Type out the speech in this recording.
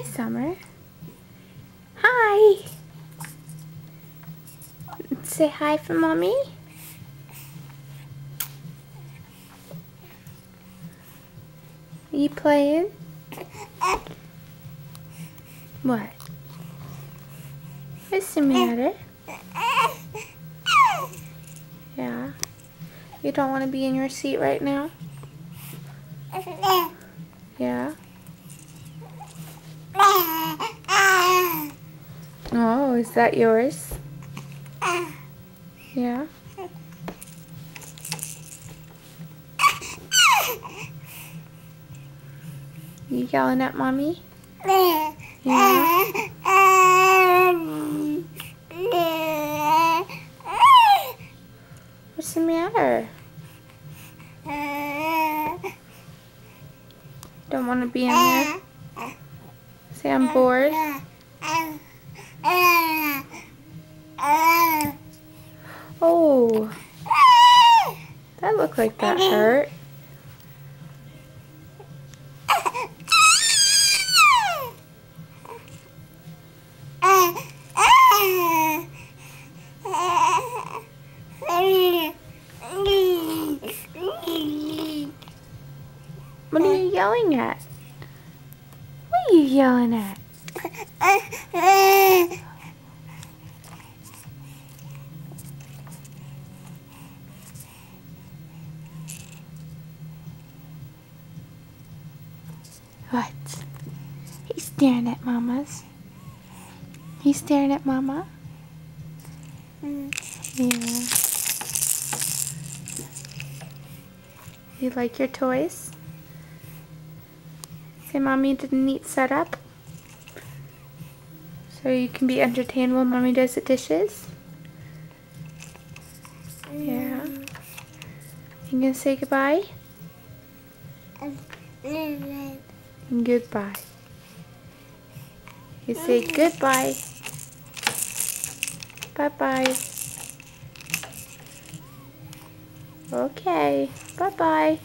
Hi, Summer. Hi. Say hi for Mommy. Are you playing? What? What's the matter? Yeah. You don't want to be in your seat right now? Yeah. Oh, is that yours? Yeah. You yelling at Mommy? Yeah. What's the matter? Don't want to be in there? Say I'm bored? Oh, that looked like that hurt. What are you yelling at? What are you yelling at? What? He's staring at Mama's. He's staring at Mama? Yeah. You like your toys? Say Mommy did a neat setup? So you can be entertained while Mommy does the dishes? Yeah. You gonna say goodbye? Goodbye. You say goodbye. Bye-bye. Okay. Bye-bye.